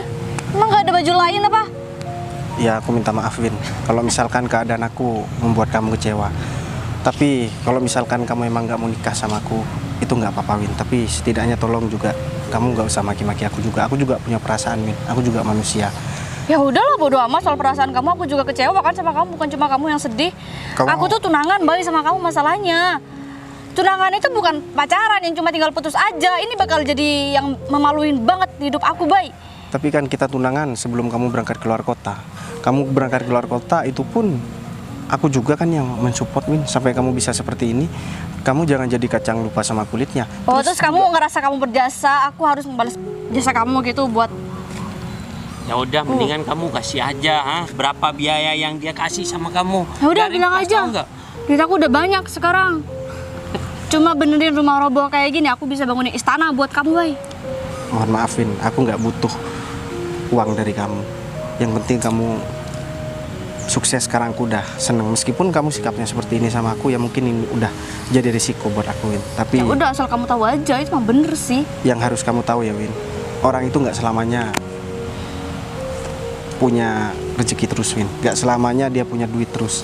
Emang gak ada baju lain apa? Ya aku minta maaf Win, kalau misalkan keadaan aku membuat kamu kecewa. Tapi kalau misalkan kamu emang gak mau nikah sama aku, itu nggak apa-apa Win. Tapi setidaknya tolong juga kamu nggak usah maki-maki aku juga. Aku juga punya perasaan Win, aku juga manusia. Ya udahlah, bodo amat soal perasaan kamu. Aku juga kecewa kan sama kamu, bukan cuma kamu yang sedih. Aku tuh tunangan, Bay, sama kamu masalahnya. Tunangan itu bukan pacaran yang cuma tinggal putus aja. Ini bakal jadi yang memaluin banget hidup aku, Bay. Tapi kan kita tunangan sebelum kamu berangkat keluar kota. Kamu berangkat keluar kota itu pun aku juga kan yang mensupport Win sampai kamu bisa seperti ini. Kamu jangan jadi kacang lupa sama kulitnya. Oh, terus kamu ngerasa kamu berjasa, aku harus membalas jasa kamu gitu buat... Ya udah, mendingan kamu kasih aja, berapa biaya yang dia kasih sama kamu. Ya udah, Biarin bilang pas, aja. tahu nggak? Duit aku udah banyak sekarang. Cuma benerin rumah roboh kayak gini, aku bisa bangunin istana buat kamu, Bay. Mohon maaf Win, aku nggak butuh uang dari kamu. Yang penting kamu sukses. Sekarang aku udah seneng. Meskipun kamu sikapnya seperti ini sama aku, ya mungkin ini udah jadi risiko buat aku Win. Tapi Ya udah, asal kamu tahu aja, itu mah bener sih. yang harus kamu tahu ya Win, orang itu nggak selamanya punya rezeki terus Win. Nggak selamanya dia punya duit terus.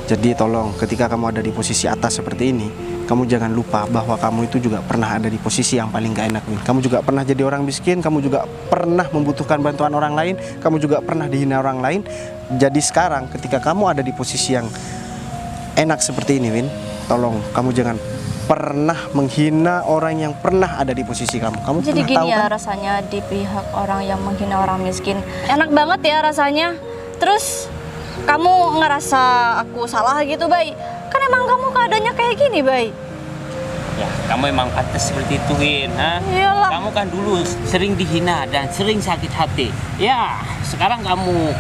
Jadi tolong ketika kamu ada di posisi atas seperti ini, kamu jangan lupa bahwa kamu itu juga pernah ada di posisi yang paling gak enak Win. Kamu juga pernah jadi orang miskin, kamu juga pernah membutuhkan bantuan orang lain, kamu juga pernah dihina orang lain. Jadi sekarang ketika kamu ada di posisi yang enak seperti ini Win, tolong kamu jangan pernah menghina orang yang pernah ada di posisi kamu. Kamu Jadi pernah gini tahu ya kan? rasanya di pihak orang yang menghina orang miskin. Enak banget ya rasanya. Terus kamu ngerasa aku salah gitu, Bay? Kan emang kamu keadaannya kayak gini, Bay. Ya, kamu emang pantas seperti itu, Win. Iyalah. Kamu kan dulu sering dihina dan sering sakit hati. Ya, sekarang kamu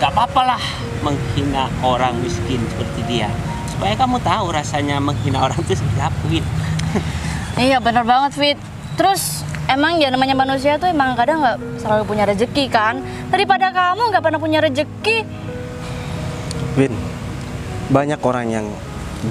gak apa-apa lah menghina orang miskin seperti dia. Supaya kamu tahu rasanya menghina orang itu seperti apa, Win. Iya, bener banget, Fit. Terus emang ya namanya manusia tuh emang kadang nggak selalu punya rezeki kan. Daripada kamu nggak pernah punya rezeki. Win, banyak orang yang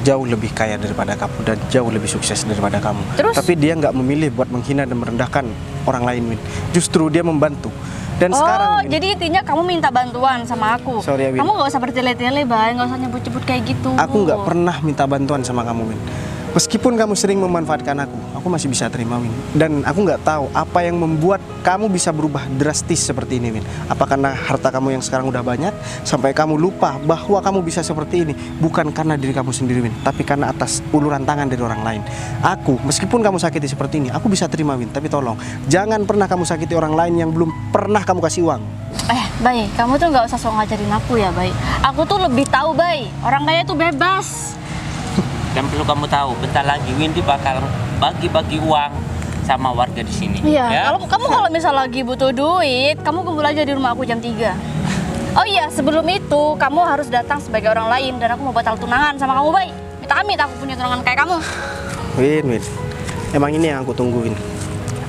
jauh lebih kaya daripada kamu dan jauh lebih sukses daripada kamu. Terus? Tapi dia nggak memilih buat menghina dan merendahkan orang lain, Win. Justru dia membantu. Dan sekarang, Win, jadi intinya kamu minta bantuan sama aku. Sorry ya, Win. Kamu nggak usah bertele-tele, Bay. Nggak usah nyebut-nyebut kayak gitu. aku nggak pernah minta bantuan sama kamu, Win. Meskipun kamu sering memanfaatkan aku masih bisa terima, Win. Dan aku nggak tahu apa yang membuat kamu bisa berubah drastis seperti ini, Win. Apa karena harta kamu yang sekarang udah banyak sampai kamu lupa bahwa kamu bisa seperti ini bukan karena diri kamu sendiri, Win, tapi karena atas uluran tangan dari orang lain. Aku, meskipun kamu sakiti seperti ini, aku bisa terima, Win. Tapi tolong jangan pernah kamu sakiti orang lain yang belum pernah kamu kasih uang. Bay, kamu tuh nggak usah sok ngajarin aku ya, Bay. Aku tuh lebih tahu, Bay. Orang kaya tuh bebas. Dan perlu kamu tahu, bentar lagi Windy bakal bagi-bagi uang sama warga di sini. Iya, ya? kalau misal lagi butuh duit, kamu kumpul aja di rumah aku jam 3. Oh iya, sebelum itu kamu harus datang sebagai orang lain dan aku mau batal tunangan sama kamu, Bay. Amit-amit aku punya tunangan kayak kamu. Win, emang ini yang aku tungguin.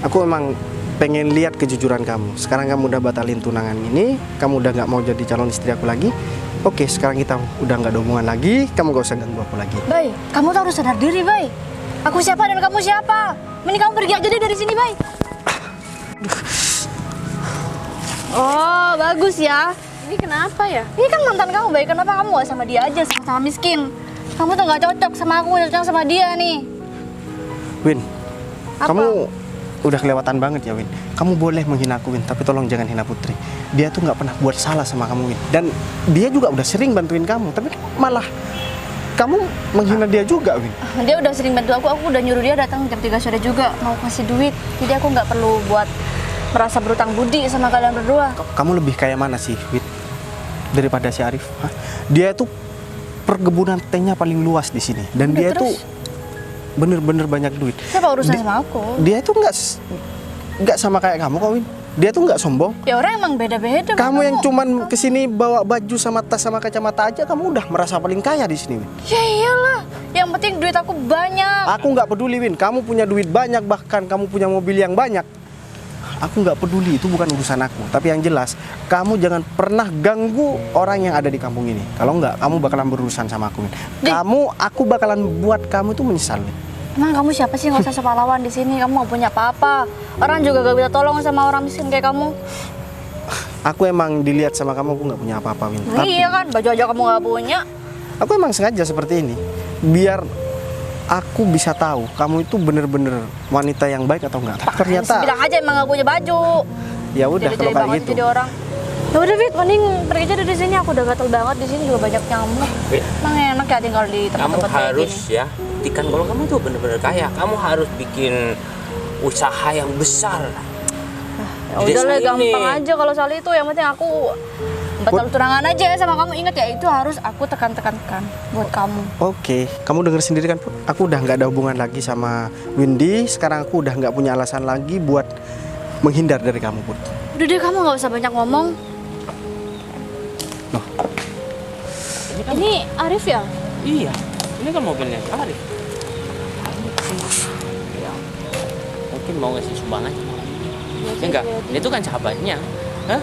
Aku emang pengen lihat kejujuran kamu. Sekarang kamu udah batalin tunangan ini, kamu udah nggak mau jadi calon istri aku lagi. Oke, sekarang kita udah nggak ada hubungan lagi, kamu gak usah ganggu aku lagi. Bay, kamu tuh harus sadar diri, Bay. Aku siapa dan kamu siapa? Mending kamu pergi aja deh dari sini, Bay. Oh, bagus ya. Ini kenapa ya? Ini kan mantan kamu, Bay. Kenapa kamu gak sama dia aja, sama miskin? Kamu tuh gak cocok sama aku, cocok sama dia nih. Win, Apa? kamu udah kelewatan banget ya, Win. Kamu boleh menghina aku, Win, tapi tolong jangan hina Putri. Dia tuh nggak pernah buat salah sama kamu, Win. Dan dia juga udah sering bantuin kamu, tapi malah kamu menghina dia juga, Win. Dia udah sering bantu aku udah nyuruh dia datang jam 3 sore juga, mau kasih duit. Jadi aku nggak perlu buat merasa berutang budi sama kalian berdua. Kamu lebih kaya mana sih, Win, daripada si Arif? Hah? Dia tuh perkebunan tehnya paling luas di sini, dan Udah, dia terus? tuh bener-bener banyak duit. Siapa urusannya sama aku? Dia tuh nggak sama kayak kamu, kok, Win. Dia tuh nggak sombong. Ya orang emang beda-beda. Kamu yang cuman kesini bawa baju sama tas sama kacamata aja, kamu udah merasa paling kaya di sini, Win. Ya iyalah, yang penting duit aku banyak. Aku nggak peduli, Win. Kamu punya duit banyak, bahkan kamu punya mobil yang banyak. Aku nggak peduli, itu bukan urusan aku. Tapi yang jelas, kamu jangan pernah ganggu orang yang ada di kampung ini. Kalau nggak, kamu bakalan berurusan sama aku, Win. Aku bakalan buat kamu itu menyesal, Win. Emang kamu siapa sih? Nggak usah sepahlawan di sini. Kamu nggak punya apa-apa. Orang juga gak bisa tolong sama orang miskin kayak kamu. Aku emang dilihat sama kamu, aku nggak punya apa-apa, Win. Nah, iya kan, baju aja kamu nggak punya. Aku emang sengaja seperti ini, biar aku bisa tahu kamu itu bener-bener wanita yang baik atau enggak. Ternyata bilang aja emang nggak punya baju. ya udah kalau kayak gitu. Jadi orang. Ya udah Fit, mending pergi aja dari sini. Aku udah gatel banget di sini juga banyak nyamuk. Fit, Emang enak ya tinggal di kamu tempat-tempat kayak harus gini. ya, buktikan kalau kamu tuh bener-bener kaya. Kamu harus bikin usaha yang besar. Ya Di udah lah, desa ini. gampang aja kalau soal itu. Yang penting aku batal tunangan aja sama kamu. Ingat ya, itu harus aku tekan-tekankan buat kamu. Oke, kamu denger sendiri kan, Put? Aku udah nggak ada hubungan lagi sama Windy. Sekarang aku udah nggak punya alasan lagi buat menghindar dari kamu, Put. Udah deh, kamu nggak usah banyak ngomong. Loh. Ini Arif ya? Iya, ini kan mobilnya Arif. Ya, mungkin mau ngasih sumbangan. Ya enggak, ini tuh kan sahabatnya. Hah?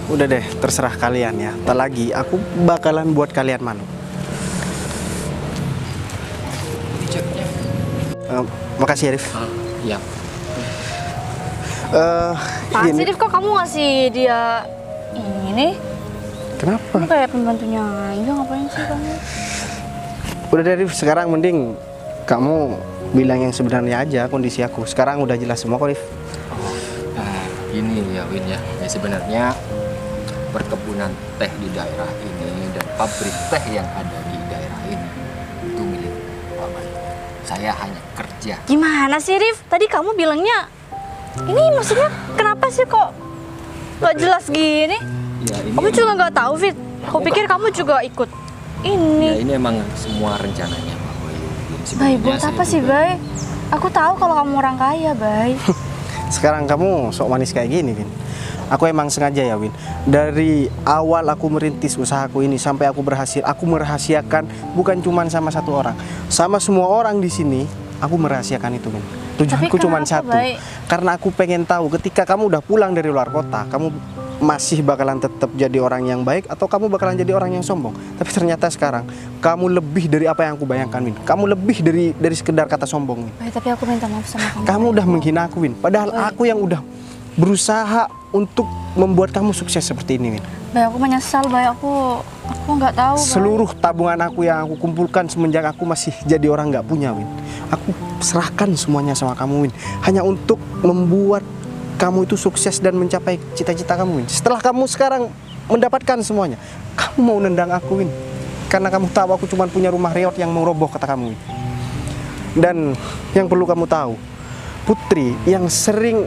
Udah deh, terserah kalian ya. Ntar lagi aku bakalan buat kalian malu. Makasih, Arif. Ya. Apaan sih, Gini, Rif? Kok kamu ngasih dia ini? kenapa? Kamu kayak pembantunya aja, ngapain sih kamu? Udah deh, Rif. Sekarang mending kamu bilang yang sebenarnya aja kondisi aku. Sekarang udah jelas semua kok, Rif. Gini ya Win ya, sebenarnya perkebunan teh di daerah ini dan pabrik teh yang ada di daerah ini itu milik Pak Bayu. Saya hanya kerja. Gimana sih, Rif? Tadi kamu bilangnya ini maksudnya kenapa sih kok nggak jelas gini? Ya ini Kamu juga nggak tahu, Fit. Aku pikir kamu juga ikut ya, ini. ini emang semua rencananya Pak Bayu. Bay, buat apa sih, Bay? Aku tahu kalau kamu orang kaya, Bay. Sekarang kamu sok manis kayak gini, Win. Aku emang sengaja ya, Win. Dari awal aku merintis usahaku ini sampai aku berhasil, aku merahasiakan bukan cuma sama satu orang, sama semua orang di sini. Aku merahasiakan itu, Win. Tujuanku Tapi cuma kenapa, satu. Bay? Karena aku pengen tahu ketika kamu udah pulang dari luar kota, kamu masih bakalan tetap jadi orang yang baik atau kamu bakalan jadi orang yang sombong. Tapi ternyata sekarang kamu lebih dari apa yang aku bayangkan, Win. Kamu lebih dari sekedar kata sombong, Win. Bay, tapi aku minta maaf sama kamu. Kamu udah menghina aku, Win. Padahal aku yang udah berusaha untuk membuat kamu sukses seperti ini, Win. Bay, aku menyesal, Bay. Aku nggak tahu, Bay. Seluruh tabungan aku yang aku kumpulkan semenjak aku masih jadi orang nggak punya, Win. Aku serahkan semuanya sama kamu, Win. Hanya untuk membuat kamu itu sukses dan mencapai cita-cita kamu, Win. Setelah kamu sekarang mendapatkan semuanya, kamu mau nendang aku, Win. Karena kamu tahu aku cuma punya rumah reot yang mau roboh, kata kamu, Win. Dan yang perlu kamu tahu, Putri yang sering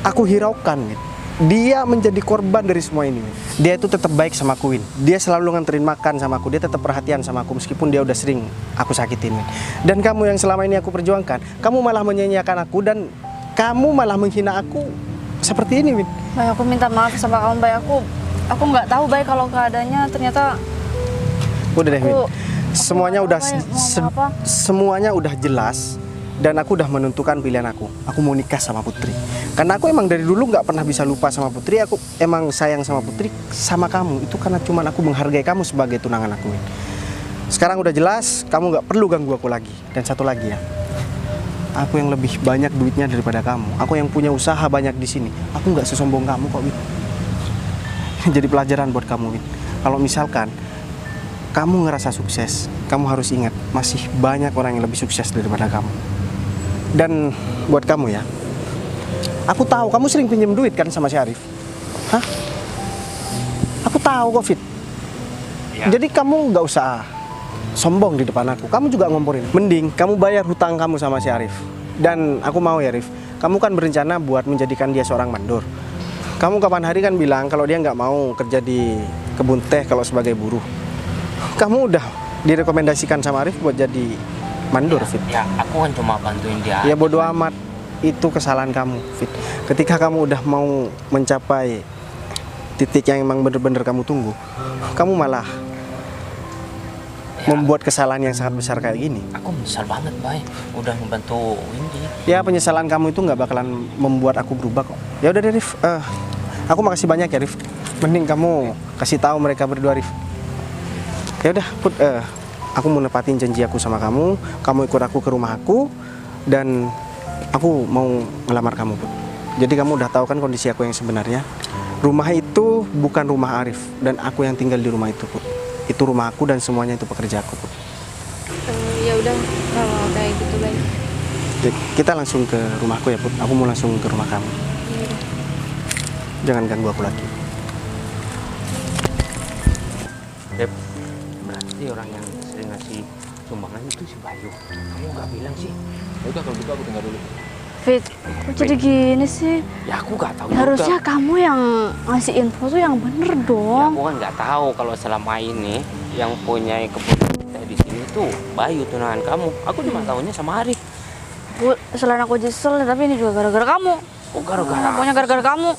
aku hiraukan, Win, dia menjadi korban dari semua ini, Win. Dia itu tetap baik sama aku, Win. Dia selalu nganterin makan sama aku. Dia tetap perhatian sama aku meskipun dia udah sering aku sakitin, Win. Dan kamu yang selama ini aku perjuangkan, kamu malah menyanyiakan aku dan kamu malah menghina aku seperti ini, Win. Bay, aku minta maaf sama kamu, Bay. Aku nggak tahu, Bay, kalau keadaannya ternyata Udah deh, Win. Aku- Semuanya aku udah nggak tahu, Bay, mau apa. semuanya udah jelas dan aku udah menentukan pilihan aku. Aku mau nikah sama Putri. Karena aku emang dari dulu nggak pernah bisa lupa sama Putri. Aku emang sayang sama Putri, sama kamu. Itu karena cuman aku menghargai kamu sebagai tunangan aku, Win. Sekarang udah jelas, kamu nggak perlu ganggu aku lagi. Dan satu lagi ya, aku yang lebih banyak duitnya daripada kamu. Aku yang punya usaha banyak di sini. Aku nggak sesombong kamu kok, Win. Jadi pelajaran buat kamu, Win. Kalau misalkan kamu ngerasa sukses, kamu harus ingat masih banyak orang yang lebih sukses daripada kamu. Dan buat kamu ya, aku tahu kamu sering pinjam duit kan sama si Arif. Hah? Aku tahu kok, Fit. Ya. Jadi kamu nggak usah sombong di depan aku. Kamu juga ngomporin. Mending kamu bayar hutang kamu sama si Arif. Dan aku mau ya, Arif. Kamu kan berencana buat menjadikan dia seorang mandor. Kamu kapan hari kan bilang kalau dia nggak mau kerja di kebun teh kalau sebagai buruh. Kamu udah direkomendasikan sama Arif buat jadi mandor, Fit. Ya, aku kan cuma bantuin dia. Ya bodo amat. Itu kesalahan kamu, Fit. Ketika kamu udah mau mencapai titik yang emang bener-bener kamu tunggu, kamu malah membuat kesalahan yang sangat besar kayak gini. Aku menyesal banget, Bay. Udah membantu Windy. Ya penyesalan kamu itu nggak bakalan membuat aku berubah kok. Ya udah deh Rif, aku makasih banyak ya Rif. Mending kamu kasih tahu mereka berdua Rif. Ya udah Put, aku mau nepatin janji aku sama kamu. Kamu ikut aku ke rumah aku dan aku mau ngelamar kamu Put. Jadi kamu udah tahu kan kondisi aku yang sebenarnya. Rumah itu bukan rumah Arif dan aku yang tinggal di rumah itu Put. Itu rumah aku dan semuanya itu pekerja aku Put. Ya udah kalau kayak gitu baik. Kita langsung ke rumahku ya Put. Aku mau langsung ke rumah kamu. Jangan ganggu aku lagi. Dep, berarti orang yang sering ngasih sumbangan itu si Bayu. Kamu nggak bilang sih? Ya udah kalau gitu aku tinggal dulu. Fit, kok jadi gini sih? Ya aku nggak tahu Harusnya juga. kamu yang ngasih info tuh yang bener Ya dong. aku kan nggak tahu kalau selama ini yang punya kebun teh di sini tuh Bayu tunangan kamu. Aku cuma tahunya sama Arif. Selain aku nyesel, tapi ini juga gara-gara kamu. Oh gara-gara. Pokoknya gara-gara kamu.